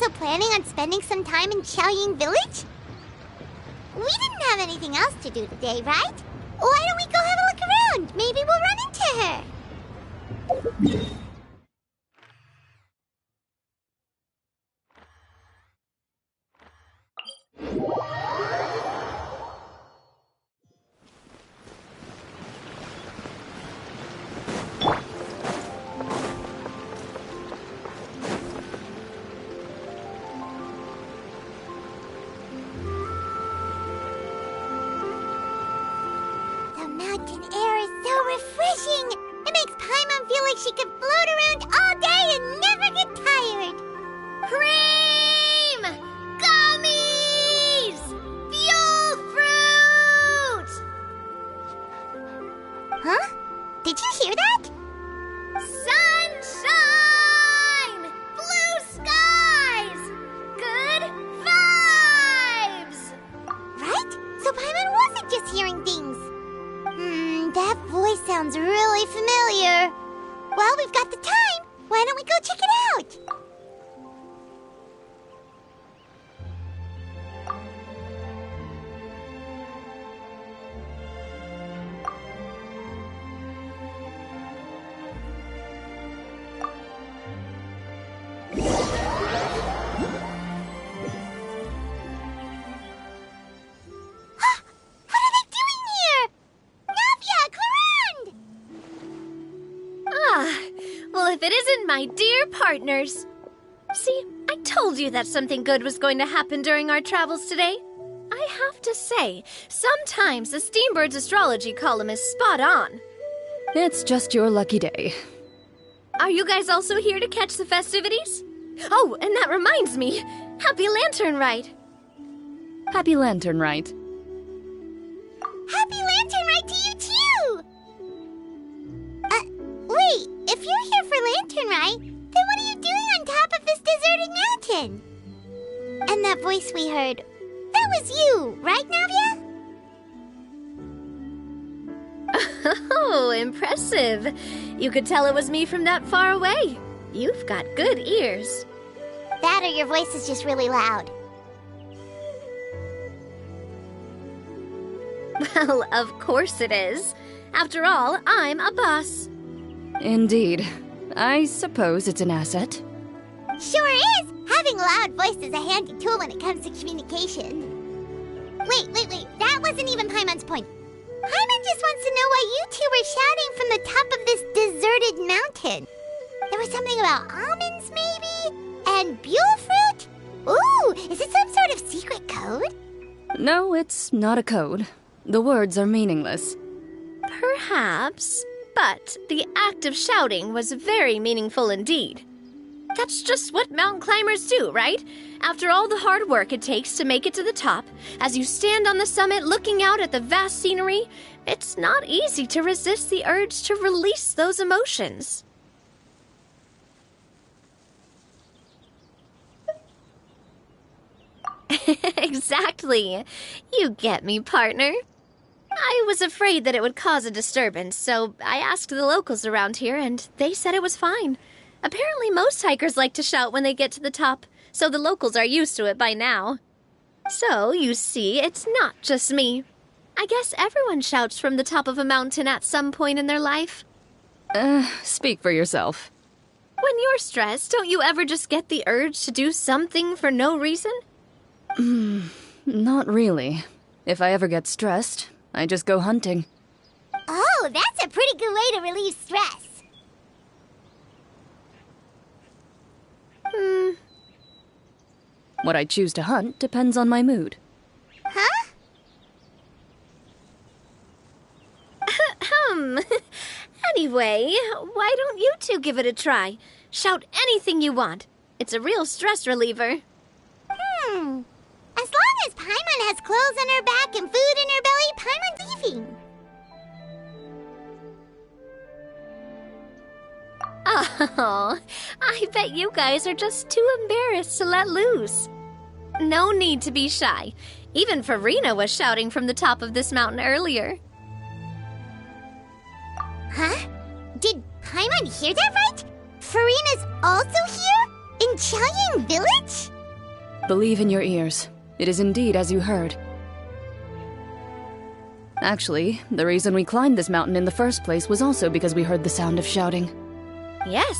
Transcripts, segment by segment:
also planning on spending some time in Xiaoying Village? We didn't have anything else to do today, right? Why don't we go have a look around? Maybe we'll run into her. The mountain air is so refreshing. It makes Paimon feel like she could float around all day and never get tired. Cream! Gummies! Fuel fruit! Huh? Did you hear that? Sunshine! Blue skies! Good vibes! Right? So Paimon wasn't just hearing things. That voice sounds really familiar. Well, we've got the time. Why don't we go check it out? Well, if it isn't my dear partners. See, I told you that something good was going to happen during our travels today. I have to say, sometimes the Steambird's astrology column is spot on. It's just your lucky day. Are you guys also here to catch the festivities? Oh, and that reminds me. Happy Lantern Rite! Happy Lantern Rite. Happy Lantern Rite to you too! Wait, if you're here for Lantern Rite, then what are you doing on top of this deserted mountain? And that voice we heard, that was you, right, Navia? Oh, impressive. You could tell it was me from that far away. You've got good ears. That or your voice is just really loud. Well, of course it is. After all, I'm a boss. Indeed. I suppose it's an asset. Sure is! Having a loud voice is a handy tool when it comes to communication. Wait. That wasn't even Paimon's point. Paimon just wants to know why you two were shouting from the top of this deserted mountain. There was something about almonds, maybe? And buell fruit? Ooh, is it some sort of secret code? No, it's not a code. The words are meaningless. Perhaps, but the act of shouting was very meaningful indeed. That's just what mountain climbers do, right? After all the hard work it takes to make it to the top, as you stand on the summit looking out at the vast scenery, it's not easy to resist the urge to release those emotions. Exactly. You get me, partner. I was afraid that it would cause a disturbance, so I asked the locals around here, and they said it was fine. Apparently most hikers like to shout when they get to the top, so the locals are used to it by now. So, you see, it's not just me. I guess everyone shouts from the top of a mountain at some point in their life. Speak for yourself. When you're stressed, don't you ever just get the urge to do something for no reason? Not really. If I ever get stressed, I just go hunting. Oh, that's a pretty good way to relieve stress. What I choose to hunt depends on my mood. Huh? Anyway, why don't you two give it a try? Shout anything you want. It's a real stress reliever. As long as Paimon has clothes on her back and food in her belly, Paimon's leaving. Oh, I bet you guys are just too embarrassed to let loose. No need to be shy. Even Farina was shouting from the top of this mountain earlier. Huh? Did Paimon hear that right? Farina's also here? In Qiaoying Village? Believe in your ears. It is indeed as you heard. Actually, the reason we climbed this mountain in the first place was also because we heard the sound of shouting. Yes,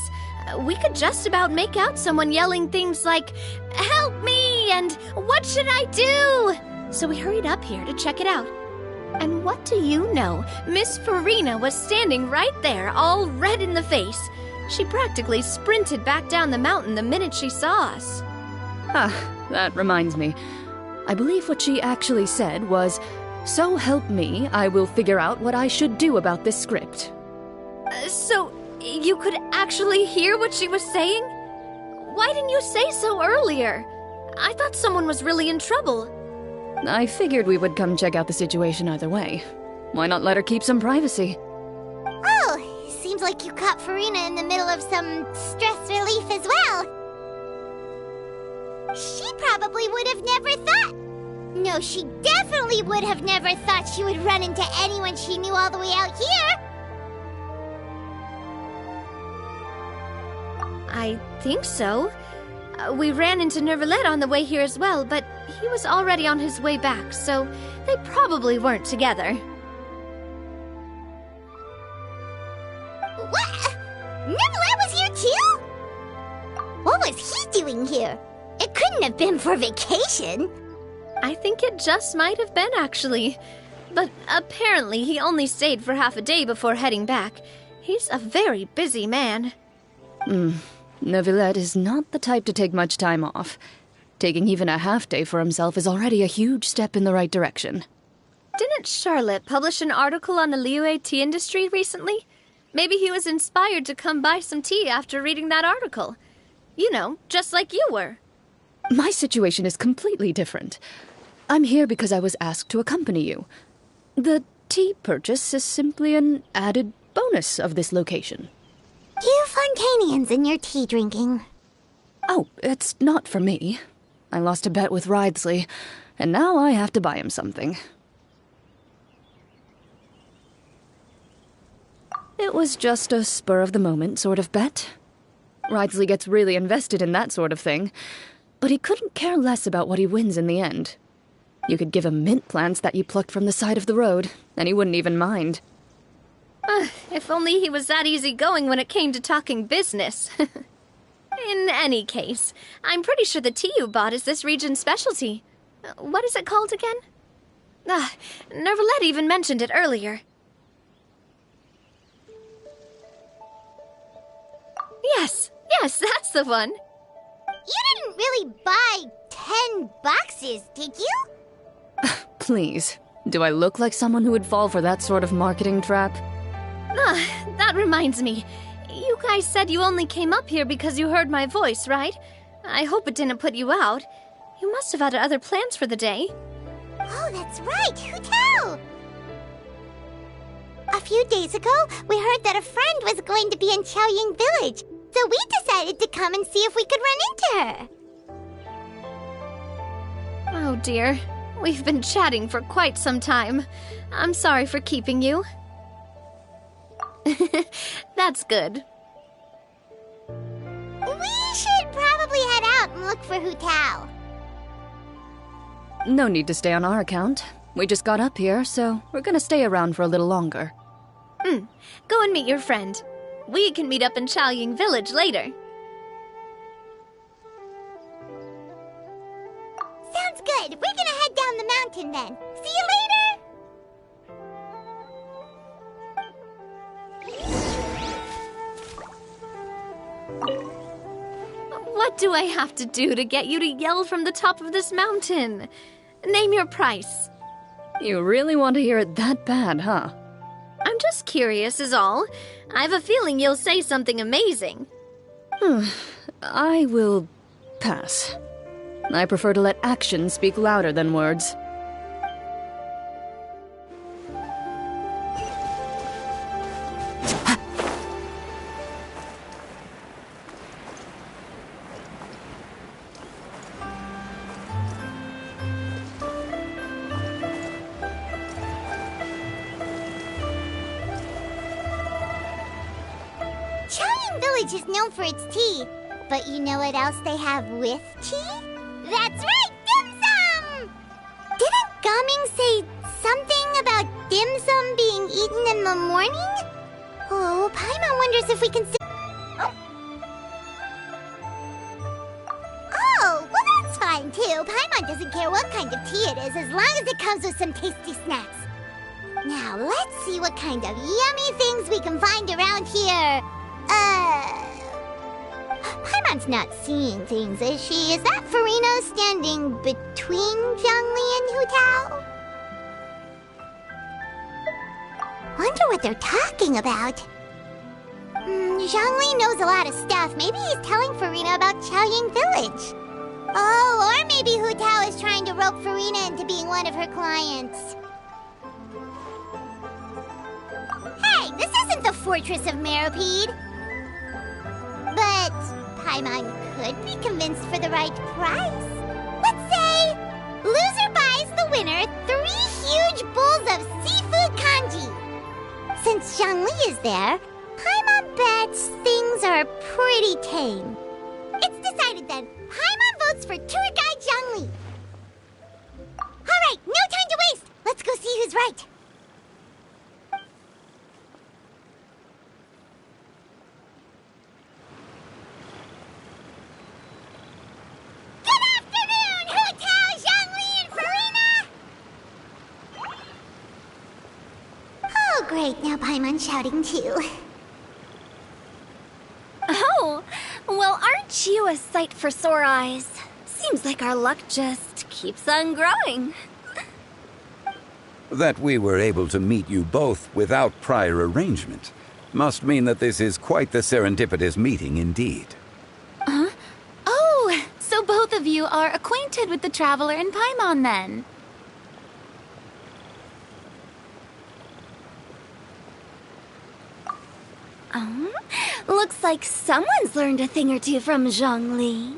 we could just about make out someone yelling things like, "Help me!" and "What should I do?" So we hurried up here to check it out. And what do you know? Miss Farina was standing right there, all red in the face. She practically sprinted back down the mountain the minute she saw us. Ah, that reminds me. I believe what she actually said was, "So help me, I will figure out what I should do about this script." So, you could actually hear what she was saying? Why didn't you say so earlier? I thought someone was really in trouble. I figured we would come check out the situation either way. Why not let her keep some privacy? Oh, seems like you caught Farina in the middle of some stress relief as well. She probably would have never thought. No, she definitely would have never thought she would run into anyone she knew all the way out here. I think so. We ran into Nervalet on the way here as well, but he was already on his way back, so they probably weren't together. What? Nervalet was here too? What was he doing here? It couldn't have been for vacation. I think it just might have been, actually. But apparently he only stayed for half a day before heading back. He's a very busy man. Neuvillette is not the type to take much time off. Taking even a half day for himself is already a huge step in the right direction. Didn't Charlotte publish an article on the Liyue tea industry recently? Maybe he was inspired to come buy some tea after reading that article. You know, just like you were. My situation is completely different. I'm here because I was asked to accompany you. The tea purchase is simply an added bonus of this location. You Fontanians and your tea drinking. Oh, it's not for me. I lost a bet with Ridesley, and now I have to buy him something. It was just a spur-of-the-moment sort of bet. Ridesley gets really invested in that sort of thing, but he couldn't care less about what he wins in the end. You could give him mint plants that you plucked from the side of the road, and he wouldn't even mind. If only he was that easygoing when it came to talking business. In any case, I'm pretty sure the tea you bought is this region's specialty. What is it called again? Nervalet even mentioned it earlier. Yes, that's the one. You didn't really buy 10 boxes, did you? Please, do I look like someone who would fall for that sort of marketing trap? That reminds me. You guys said you only came up here because you heard my voice, right? I hope it didn't put you out. You must have had other plans for the day. Oh, that's right. Who tell? A few days ago, we heard that a friend was going to be in Chaoying Village, so we decided to come and see if we could run into her. Oh dear. We've been chatting for quite some time. I'm sorry for keeping you. That's good. We should probably head out and look for Hu Tao. No need to stay on our account. We just got up here, so we're gonna stay around for a little longer. Go and meet your friend. We can meet up in Chaoying Village later. Sounds good. We're gonna head down the mountain then. See you later! What do I have to do to get you to yell from the top of this mountain? Name your price. You really want to hear it that bad, huh? I'm just curious is all. I have a feeling you'll say something amazing. I will pass. I prefer to let actions speak louder than words. Chaoying Village is known for its tea, but you know what else they have with tea? That's right, dim sum! Didn't Gaming say something about dim sum being eaten in the morning? Oh, Paimon wonders if we can... Oh, well that's fine too. Paimon doesn't care what kind of tea it is as long as it comes with some tasty snacks. Now, let's see what kind of yummy things we can find around here. Paimon's not seeing things, is she? Is that Farina standing between Zhongli and Hu Tao? Wonder what they're talking about. Zhongli knows a lot of stuff. Maybe he's telling Farina about Chaoying Village. Oh, or maybe Hu Tao is trying to rope Farina into being one of her clients. Hey, this isn't the Fortress of Meropide. But Paimon could be convinced for the right price. Let's say loser buys the winner 3 huge bowls of seafood kanji. Since Zhongli is there, Paimon bets things are pretty tame. It's decided then. Paimon votes for tour guide Zhongli. Alright, no time to waste. Let's go see who's right. Great, now Paimon's shouting too. Oh, well, aren't you a sight for sore eyes? Seems like our luck just keeps on growing. That we were able to meet you both without prior arrangement must mean that this is quite the serendipitous meeting indeed. Huh? Oh, so both of you are acquainted with the Traveler and Paimon then? Looks like someone's learned a thing or two from Zhongli.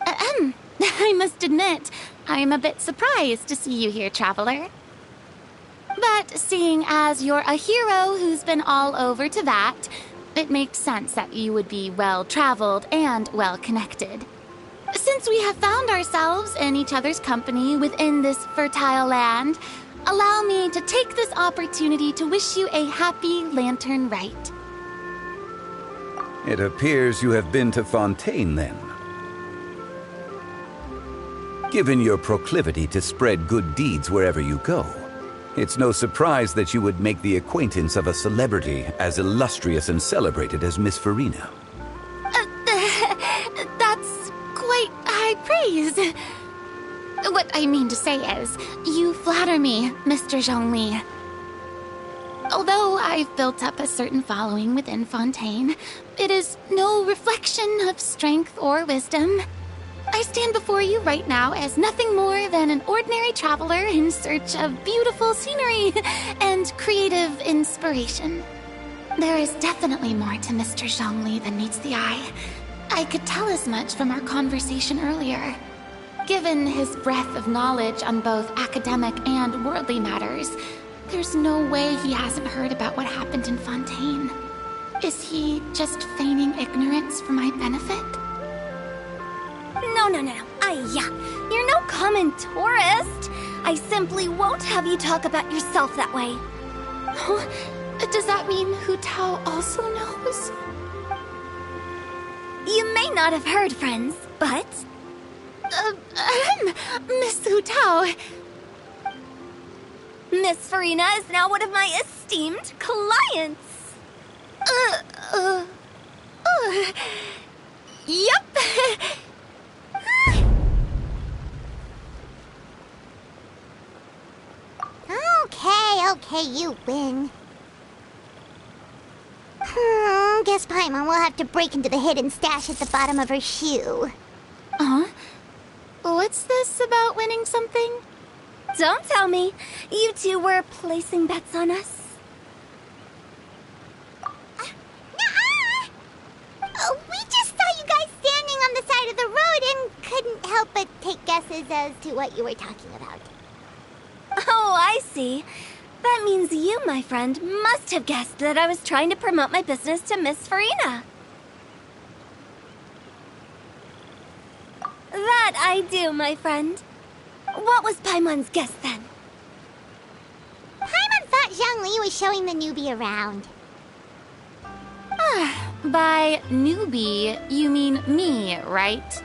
I must admit, I'm a bit surprised to see you here, Traveler. But seeing as you're a hero who's been all over Teyvat, it makes sense that you would be well-traveled and well-connected. Since we have found ourselves in each other's company within this fertile land, allow me to take this opportunity to wish you a happy Lantern Rite. It appears you have been to Fontaine, then. Given your proclivity to spread good deeds wherever you go, it's no surprise that you would make the acquaintance of a celebrity as illustrious and celebrated as Miss Farina. That's quite high praise. What I mean to say is, you flatter me, Mr. Zhongli. Although I've built up a certain following within Fontaine, it is no reflection of strength or wisdom. I stand before you right now as nothing more than an ordinary traveler in search of beautiful scenery and creative inspiration. There is definitely more to Mr. Zhongli than meets the eye. I could tell as much from our conversation earlier. Given his breadth of knowledge on both academic and worldly matters, there's no way he hasn't heard about what happened in Fontaine. Is he just feigning ignorance for my benefit? No. You're no common tourist. I simply won't have you talk about yourself that way. Oh, does that mean Hu Tao also knows? You may not have heard, friends, but... Miss Hu Tao... Miss Farina is now one of my esteemed clients. Yup. Okay, you win. Guess Paimon will have to break into the hidden stash at the bottom of her shoe. What's this about winning something? Don't tell me. You two were placing bets on us. We just saw you guys standing on the side of the road and couldn't help but take guesses as to what you were talking about. Oh, I see. That means you, my friend, must have guessed that I was trying to promote my business to Miss Farina. That bet I do, my friend. What was Paimon's guess then? Paimon thought Zhongli was showing the newbie around. By newbie, you mean me, right?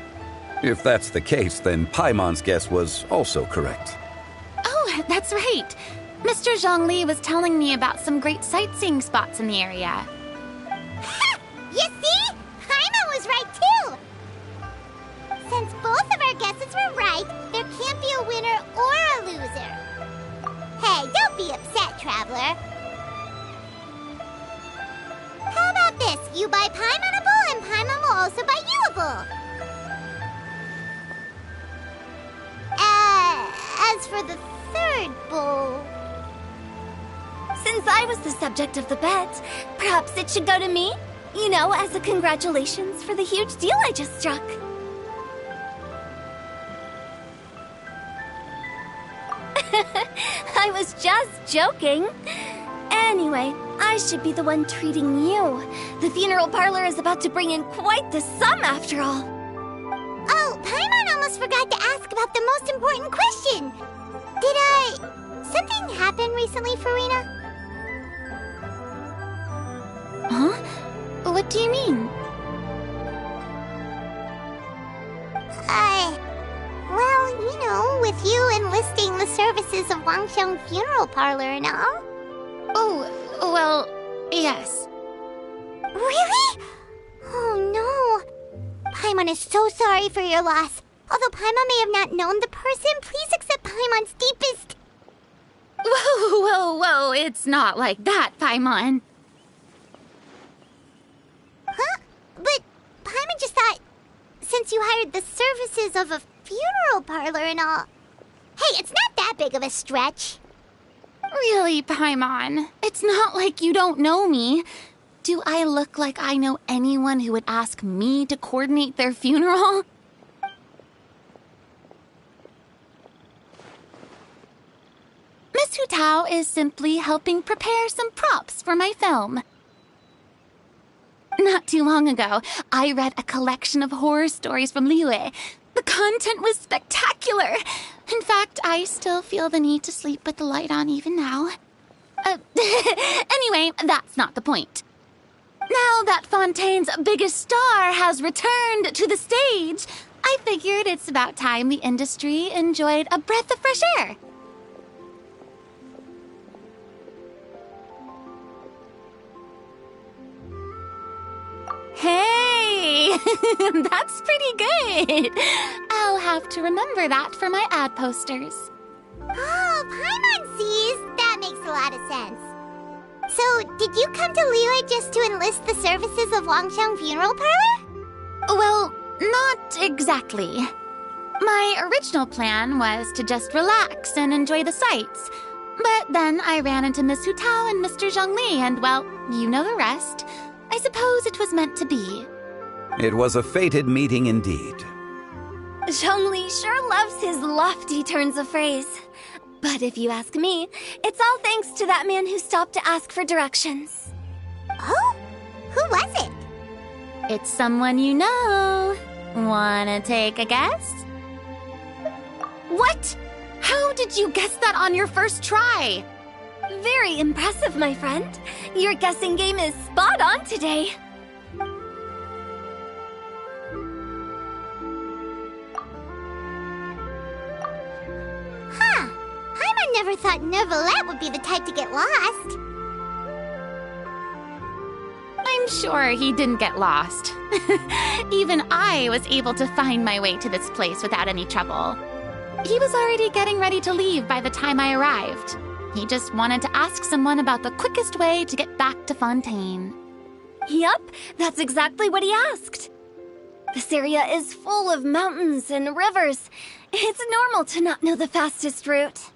If that's the case, then Paimon's guess was also correct. Oh, that's right. Mr. Zhongli was telling me about some great sightseeing spots in the area. Ha! You see? Paimon was right too! Since both of our guesses were right, there can't be a winner or a loser. Hey, don't be upset, Traveler. How about this? You buy Paimon a bowl, and Paimon will also buy you a bowl. As for the third bowl... Since I was the subject of the bet, perhaps it should go to me? You know, as a congratulations for the huge deal I just struck. I was just joking. Anyway, I should be the one treating you. The funeral parlor is about to bring in quite the sum after all. Oh, Paimon almost forgot to ask about the most important question. Something happen recently, Farina? Huh? What do you mean? Well, you know, with you enlisting the services of Wangxiang Funeral Parlor and all. Oh, well, yes. Really? Oh, no. Paimon is so sorry for your loss. Although Paimon may have not known the person, please accept Paimon's deepest... Whoa, it's not like that, Paimon. Huh? But Paimon just thought, since you hired the services of a funeral parlor and all... Hey, it's not that big of a stretch. Really, Paimon? It's not like you don't know me. Do I look like I know anyone who would ask me to coordinate their funeral? Miss Hu Tao is simply helping prepare some props for my film. Not too long ago, I read a collection of horror stories from Liyue. The content was spectacular. In fact, I still feel the need to sleep with the light on even now. Anyway, that's not the point. Now that Fontaine's biggest star has returned to the stage, I figured it's about time the industry enjoyed a breath of fresh air. Hey, that's pretty good. I'll have to remember that for my ad posters. Oh, Paimon sees. That makes a lot of sense. So, did you come to Liyue just to enlist the services of Wangxiang Funeral Parlor? Well, not exactly. My original plan was to just relax and enjoy the sights. But then I ran into Miss Hu Tao and Mr. Zhongli, and well, you know the rest. I suppose it was meant to be. It was a fated meeting indeed. Zhongli sure loves his lofty turns of phrase. But if you ask me, it's all thanks to that man who stopped to ask for directions. Oh? Who was it? It's someone you know. Wanna take a guess? What? How did you guess that on your first try? Very impressive, my friend. Your guessing game is spot on today. Huh. Paimon never thought Neuvillette would be the type to get lost. I'm sure he didn't get lost. Even I was able to find my way to this place without any trouble. He was already getting ready to leave by the time I arrived. He just wanted to ask someone about the quickest way to get back to Fontaine. Yup, that's exactly what he asked. This area is full of mountains and rivers. It's normal to not know the fastest route.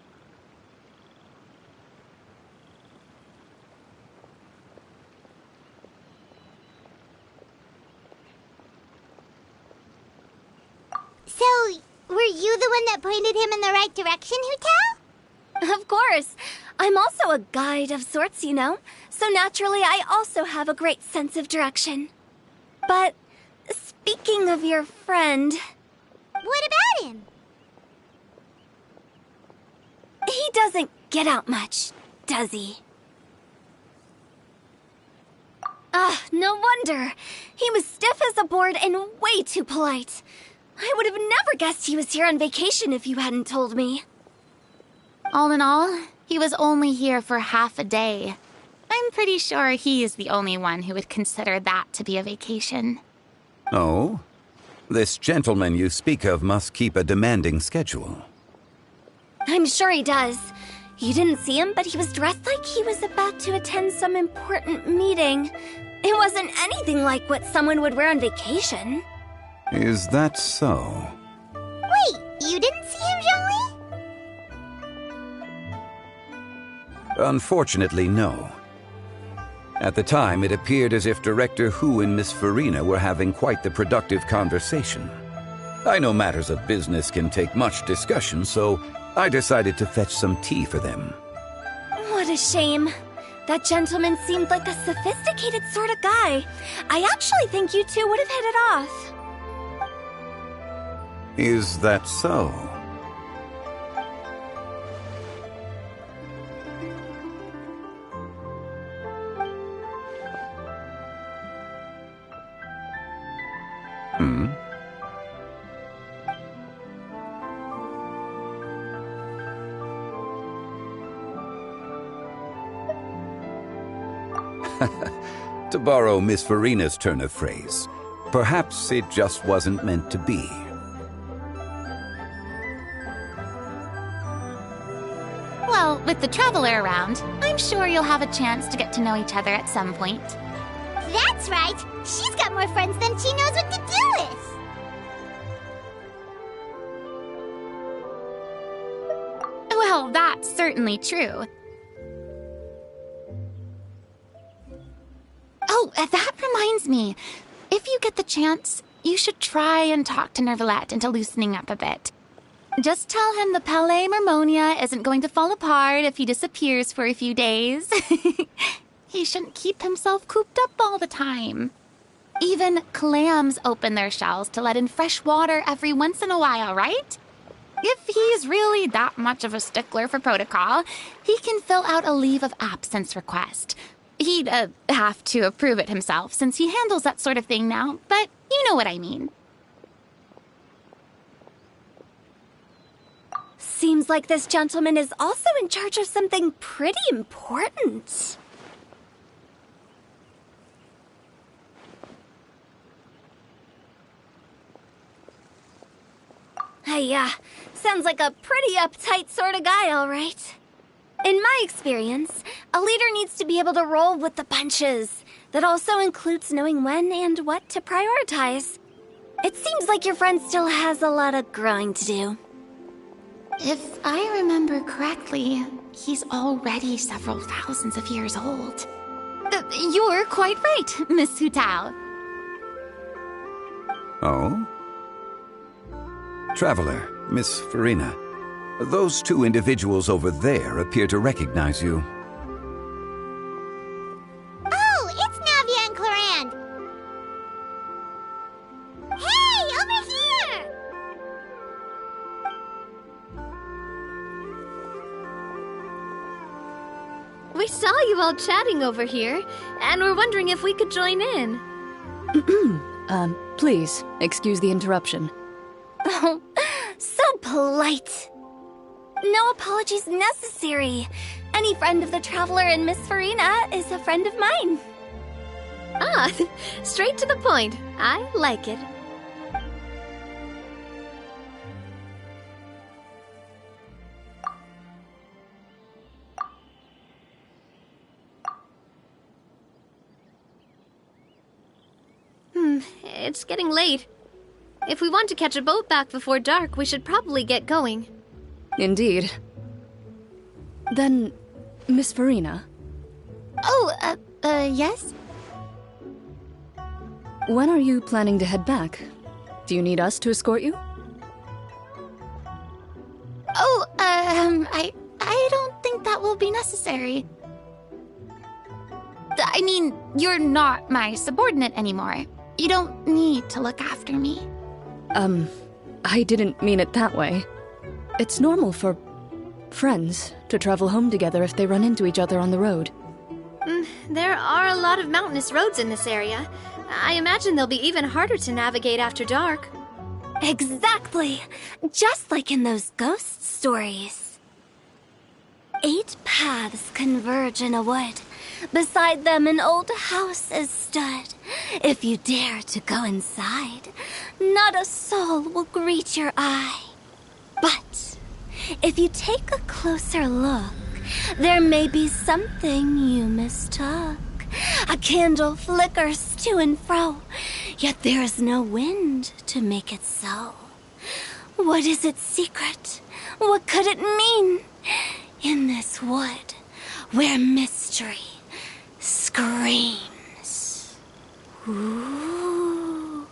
So, were you the one that pointed him in the right direction, Hu Tao? Of course. I'm also a guide of sorts, you know. So naturally, I also have a great sense of direction. But speaking of your friend... What about him? He doesn't get out much, does he? No wonder. He was stiff as a board and way too polite. I would have never guessed he was here on vacation if you hadn't told me. All in all, he was only here for half a day. I'm pretty sure he is the only one who would consider that to be a vacation. Oh? This gentleman you speak of must keep a demanding schedule. I'm sure he does. You didn't see him, but he was dressed like he was about to attend some important meeting. It wasn't anything like what someone would wear on vacation. Is that so? Wait, you didn't see him, Zhongli? Unfortunately, no. At the time, it appeared as if Director Hu and Miss Farina were having quite the productive conversation. I know matters of business can take much discussion, so I decided to fetch some tea for them. What a shame. That gentleman seemed like a sophisticated sort of guy. I actually think you two would have hit it off. Is that so? To borrow Miss Farina's turn of phrase, perhaps it just wasn't meant to be. Well, with the Traveler around, I'm sure you'll have a chance to get to know each other at some point. That's right. She's got more friends than she knows what to do with. Well, that's certainly true. Oh, that reminds me. If you get the chance, you should try and talk to Nervalette into loosening up a bit. Just tell him the Palais Mermonia isn't going to fall apart if he disappears for a few days. He shouldn't keep himself cooped up all the time. Even clams open their shells to let in fresh water every once in a while, right? If he's really that much of a stickler for protocol, he can fill out a leave of absence request. He'd have to approve it himself since he handles that sort of thing now, but you know what I mean. Seems like this gentleman is also in charge of something pretty important. Hey, sounds like a pretty uptight sort of guy, all right. In my experience, a leader needs to be able to roll with the punches. That also includes knowing when and what to prioritize. It seems like your friend still has a lot of growing to do. If I remember correctly, he's already several thousands of years old. You're quite right, Miss Hu Tao. Oh? Traveler, Miss Farina, those two individuals over there appear to recognize you. Oh, it's Navia and Clarand. Hey, over here! We saw you all chatting over here, and we're wondering if we could join in. Please, excuse the interruption. Oh, so polite. No apologies necessary. Any friend of the Traveler and Miss Farina is a friend of mine. Ah, straight to the point. I like it. It's getting late. If we want to catch a boat back before dark, we should probably get going. Indeed. Then, Miss Farina, Oh, yes? when are you planning to head back? Do you need us to escort you? Oh, I don't think that will be necessary. I mean, you're not my subordinate anymore. You don't need to look after me. I didn't mean it that way. It's normal for friends to travel home together if they run into each other on the road. There are a lot of mountainous roads in this area. I imagine they'll be even harder to navigate after dark. Exactly! Just like in those ghost stories. 8 paths converge in a wood. Beside them an old house is stood. If you dare to go inside, not a soul will greet your eye. But if you take a closer look, there may be something you mistook. A candle flickers to and fro, yet there is no wind to make it so. What is its secret? What could it mean? In this wood, where mystery screams. Ooh.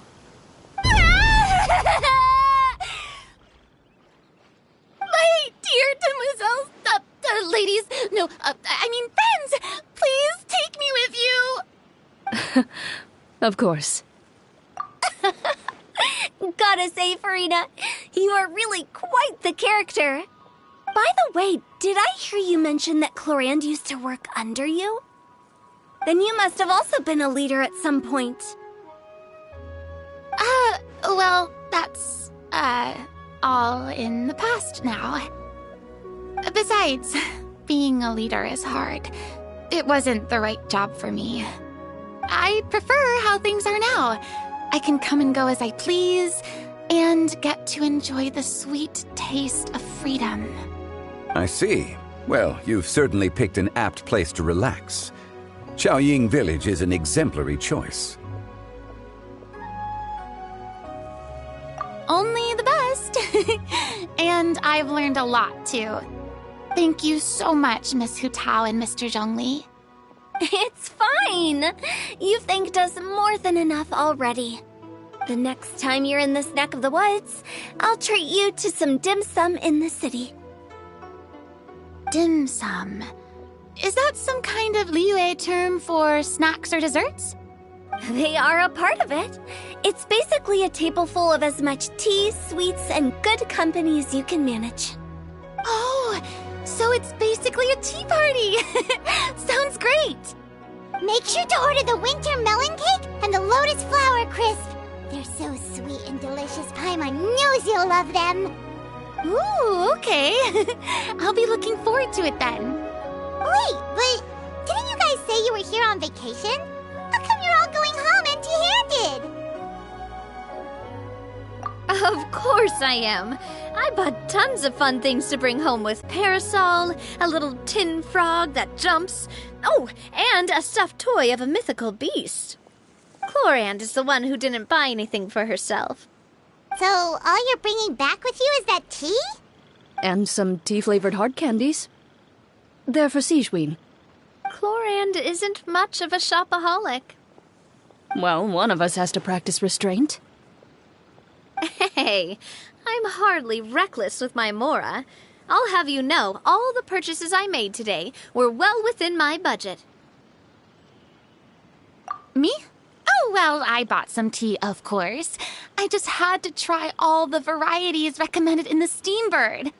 My dear demoiselles, ladies, no, I mean friends, please take me with you. Of course. Gotta say, Farina, you are really quite the character. By the way, did I hear you mention that Clorand used to work under you? Then you must have also been a leader at some point. Well, that's, all in the past now. Besides, being a leader is hard. It wasn't the right job for me. I prefer how things are now. I can come and go as I please, and get to enjoy the sweet taste of freedom. I see. Well, you've certainly picked an apt place to relax. Xiaoying Village is an exemplary choice. Only the best. And I've learned a lot, too. Thank you so much, Miss Hu Tao and Mr. Zhongli. It's fine. You've thanked us more than enough already. The next time you're in this neck of the woods, I'll treat you to some dim sum in the city. Dim sum. Is that some kind of Liyue term for snacks or desserts? They are a part of it. It's basically a table full of as much tea, sweets, and good company as you can manage. Oh, so it's basically a tea party. Sounds great. Make sure to order the winter melon cake and the lotus flower crisp. They're so sweet and delicious. Paimon knows you'll love them. Ooh, okay. I'll be looking forward to it then. Wait, but didn't you guys say you were here on vacation? How come you're all going home empty-handed? Of course I am. I bought tons of fun things to bring home with parasol, a little tin frog that jumps, oh, and a stuffed toy of a mythical beast. Clorand is the one who didn't buy anything for herself. So all you're bringing back with you is that tea? And some tea-flavored hard candies. They're for Sishween. Clorand isn't much of a shopaholic. Well, one of us has to practice restraint. Hey, I'm hardly reckless with my Mora. I'll have you know, all the purchases I made today were well within my budget. Me? Oh, well, I bought some tea, of course. I just had to try all the varieties recommended in the Steambird.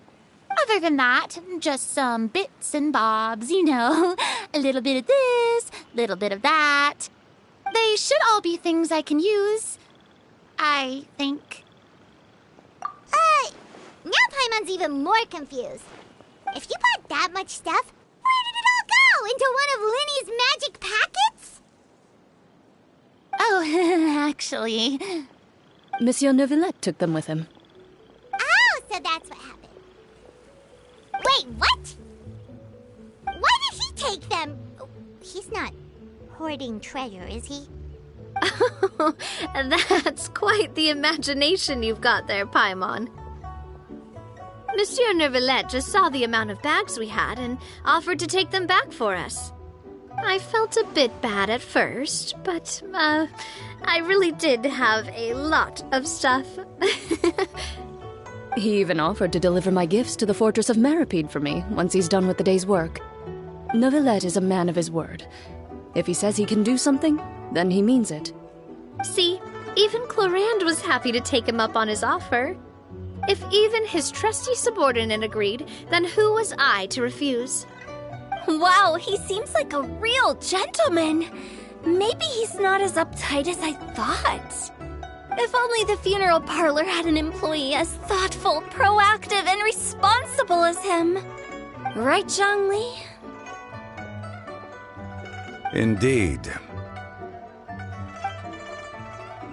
Other than that, just some bits and bobs, you know. A little bit of this, little bit of that. They should all be things I can use, I think. Now Paimon's even more confused. If you bought that much stuff, where did it all go? Into one of Linny's magic packets? Oh, actually... Monsieur Neuvillette took them with him. Oh, so that's what happened. Wait, what? Why did he take them? He's not hoarding treasure, is he? That's quite the imagination you've got there, Paimon. Monsieur Neuvillette just saw the amount of bags we had and offered to take them back for us. I felt a bit bad at first, but, I really did have a lot of stuff. He even offered to deliver my gifts to the Fortress of Meripede for me once he's done with the day's work. Neuvillette is a man of his word. If he says he can do something, then he means it. See, even Clorand was happy to take him up on his offer. If even his trusty subordinate agreed, then who was I to refuse? Wow, he seems like a real gentleman. Maybe he's not as uptight as I thought. If only the funeral parlor had an employee as thoughtful, proactive, and responsible as him. Right, Zhongli? Indeed.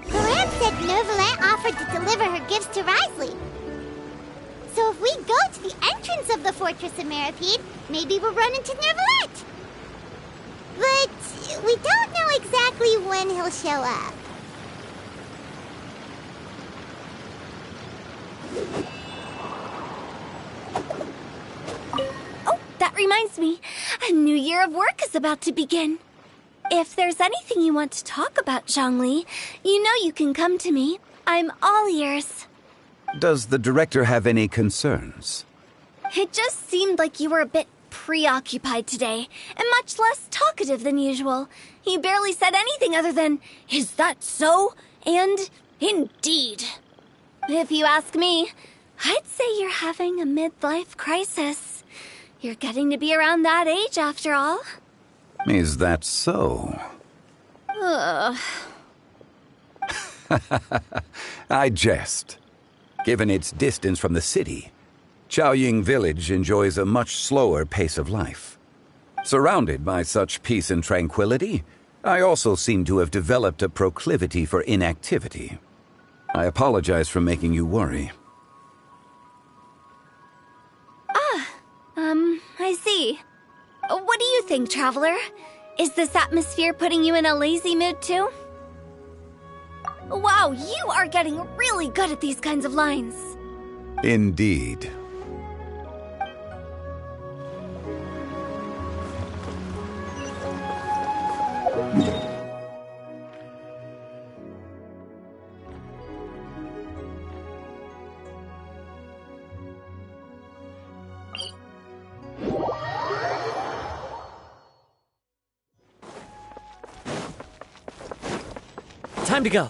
Cloran said Neuvillette offered to deliver her gifts to Risley. So if we go to the entrance of the Fortress of Meripede, maybe we'll run into Neuvillette. But we don't know exactly when he'll show up. Oh, that reminds me. A new year of work is about to begin. If there's anything you want to talk about, Zhongli, you know you can come to me. I'm all ears. Does the director have any concerns? It just seemed like you were a bit preoccupied today, and much less talkative than usual. You barely said anything other than, "Is that so?" and "Indeed." If you ask me, I'd say you're having a midlife crisis. You're getting to be around that age after all. Is that so? I jest. Given its distance from the city, Chaoying Village enjoys a much slower pace of life. Surrounded by such peace and tranquility, I also seem to have developed a proclivity for inactivity. I apologize for making you worry. I see. What do you think, Traveler? Is this atmosphere putting you in a lazy mood too? Wow, you are getting really good at these kinds of lines. Indeed. Time to go.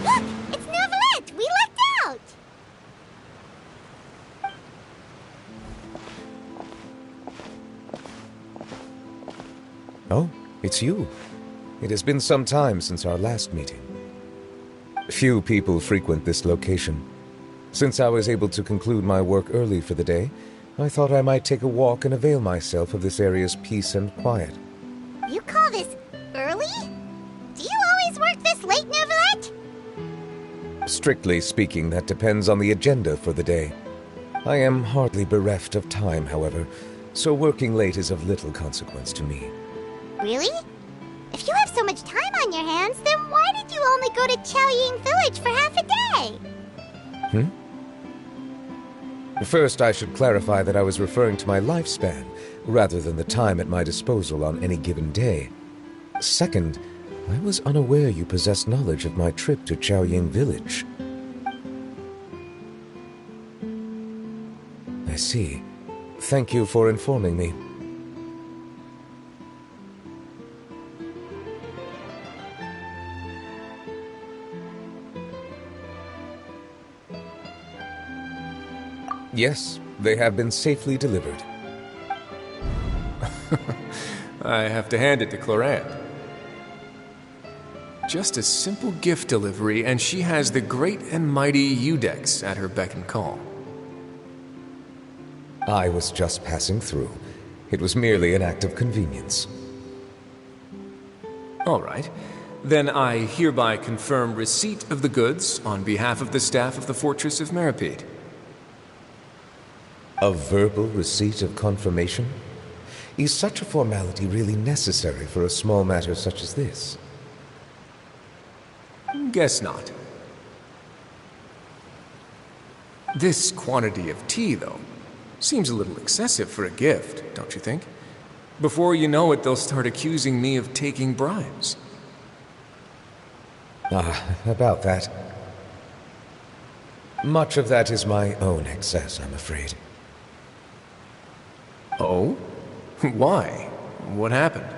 Look! It's Neuvillette! We lucked out! Oh, it's you. It has been some time since our last meeting. Few people frequent this location. Since I was able to conclude my work early for the day, I thought I might take a walk and avail myself of this area's peace and quiet. You call this early? Do you always work this late, Neuvillette? Strictly speaking, that depends on the agenda for the day. I am hardly bereft of time, however, so working late is of little consequence to me. Really? If you have so much time on your hands, then why did you only go to Chaoying Village for half a day? First, I should clarify that I was referring to my lifespan, rather than the time at my disposal on any given day. Second, I was unaware you possessed knowledge of my trip to Chaoying Village. I see. Thank you for informing me. Yes, they have been safely delivered. I have to hand it to Cloran. Just a simple gift delivery, and she has the great and mighty Udex at her beck and call. I was just passing through. It was merely an act of convenience. All right. Then I hereby confirm receipt of the goods on behalf of the staff of the Fortress of Meripede. A verbal receipt of confirmation? Is such a formality really necessary for a small matter such as this? Guess not. This quantity of tea, though, seems a little excessive for a gift, don't you think? Before you know it, they'll start accusing me of taking bribes. About that. Much of that is my own excess, I'm afraid. Oh? Why? What happened?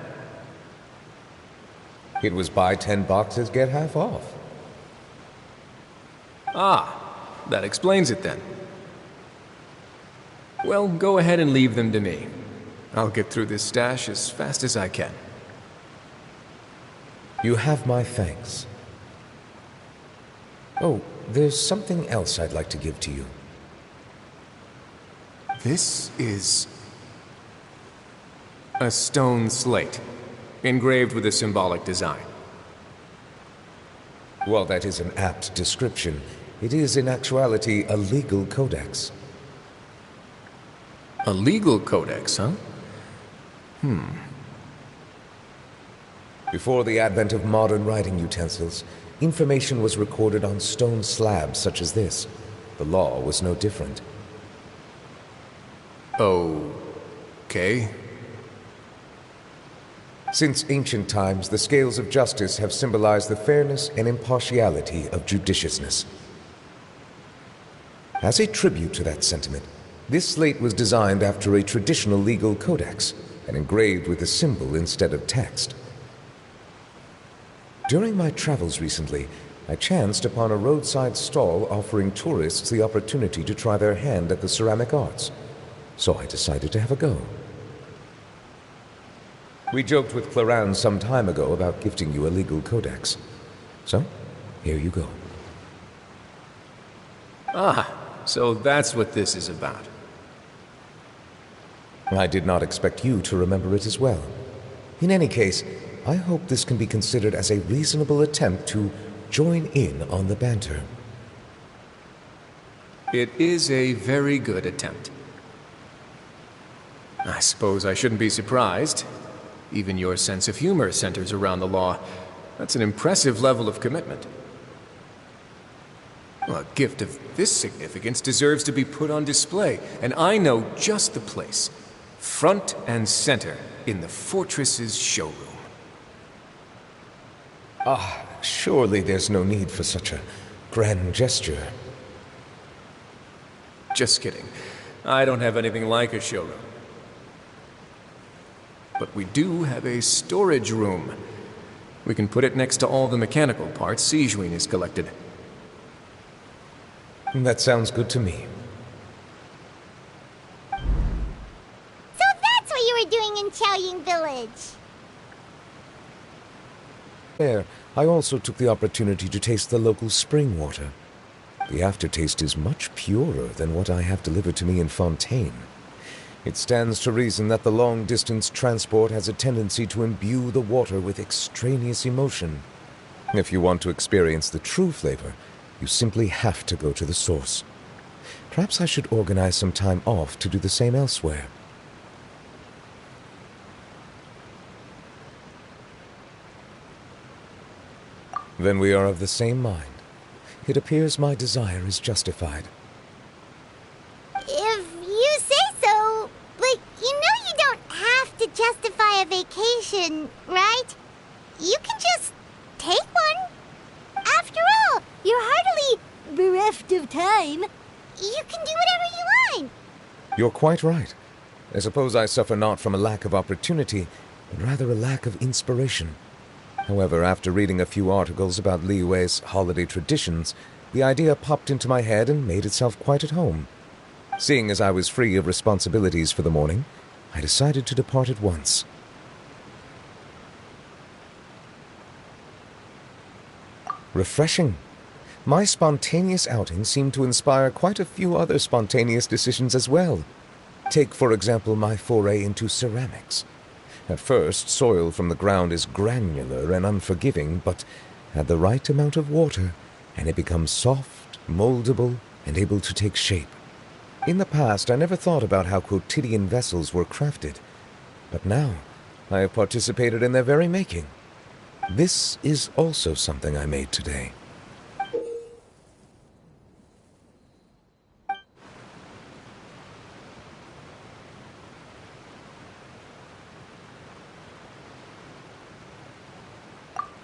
It was buy 10 boxes, get half off. Ah, that explains it then. Well, go ahead and leave them to me. I'll get through this stash as fast as I can. You have my thanks. Oh, there's something else I'd like to give to you. This is a stone slate, engraved with a symbolic design. While that is an apt description, it is in actuality a legal codex. A legal codex, huh? Before the advent of modern writing utensils, information was recorded on stone slabs such as this. The law was no different. Okay. Since ancient times, the scales of justice have symbolized the fairness and impartiality of judiciousness. As a tribute to that sentiment, this slate was designed after a traditional legal codex and engraved with a symbol instead of text. During my travels recently, I chanced upon a roadside stall offering tourists the opportunity to try their hand at the ceramic arts, so I decided to have a go. We joked with Claran some time ago about gifting you a legal codex. So, here you go. Ah, so that's what this is about. I did not expect you to remember it as well. In any case, I hope this can be considered as a reasonable attempt to join in on the banter. It is a very good attempt. I suppose I shouldn't be surprised. Even your sense of humor centers around the law. That's an impressive level of commitment. Well, a gift of this significance deserves to be put on display, and I know just the place. Front and center in the Fortress's showroom. Surely there's no need for such a grand gesture. Just kidding. I don't have anything like a showroom. But we do have a storage room. We can put it next to all the mechanical parts Sijuin has collected. That sounds good to me. So that's what you were doing in Chaoying Village. There, I also took the opportunity to taste the local spring water. The aftertaste is much purer than what I have delivered to me in Fontaine. It stands to reason that the long-distance transport has a tendency to imbue the water with extraneous emotion. If you want to experience the true flavor, you simply have to go to the source. Perhaps I should organize some time off to do the same elsewhere. Then we are of the same mind. It appears my desire is justified. If you say so, but you know you don't have to justify a vacation, right? You can just take one. After all, you're hardly bereft of time. You can do whatever you want. You're quite right. I suppose I suffer not from a lack of opportunity, but rather a lack of inspiration. However, after reading a few articles about Liyue's holiday traditions, the idea popped into my head and made itself quite at home. Seeing as I was free of responsibilities for the morning, I decided to depart at once. Refreshing. My spontaneous outing seemed to inspire quite a few other spontaneous decisions as well. Take, for example, my foray into ceramics. At first, soil from the ground is granular and unforgiving, but add the right amount of water, and it becomes soft, moldable, and able to take shape. In the past, I never thought about how quotidian vessels were crafted, but now I have participated in their very making. This is also something I made today.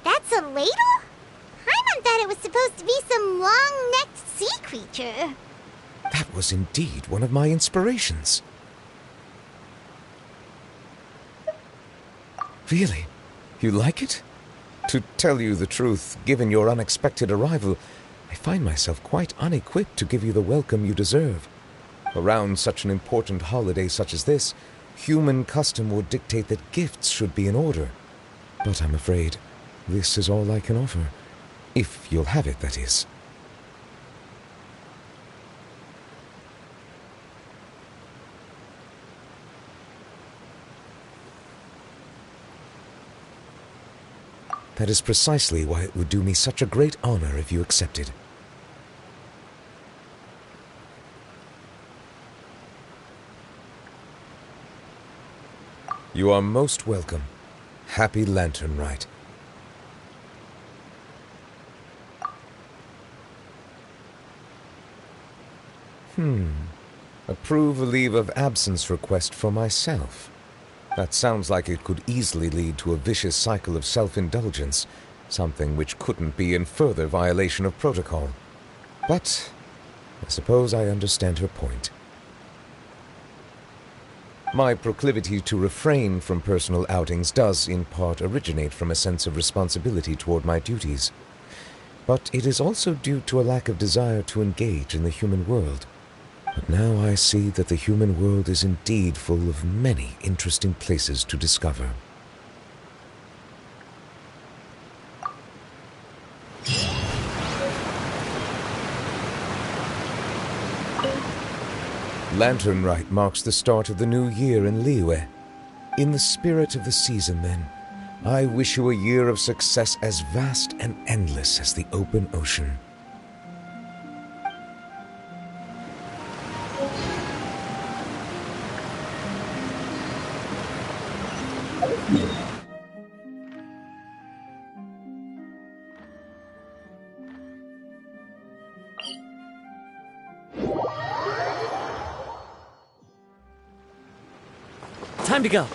That's a ladle? Paimon thought it was supposed to be some long-necked sea creature. That was indeed one of my inspirations. Really? You like it? To tell you the truth, given your unexpected arrival, I find myself quite unequipped to give you the welcome you deserve. Around such an important holiday such as this, human custom would dictate that gifts should be in order. But I'm afraid this is all I can offer. If you'll have it, that is. That is precisely why it would do me such a great honor if you accepted. You are most welcome. Happy Lantern Rite. Approve a leave of absence request for myself. That sounds like it could easily lead to a vicious cycle of self-indulgence, something which couldn't be in further violation of protocol. But I suppose I understand her point. My proclivity to refrain from personal outings does, in part, originate from a sense of responsibility toward my duties. But it is also due to a lack of desire to engage in the human world. But now I see that the human world is indeed full of many interesting places to discover. Lantern Rite marks the start of the new year in Liyue. In the spirit of the season, then, I wish you a year of success as vast and endless as the open ocean. Time to go.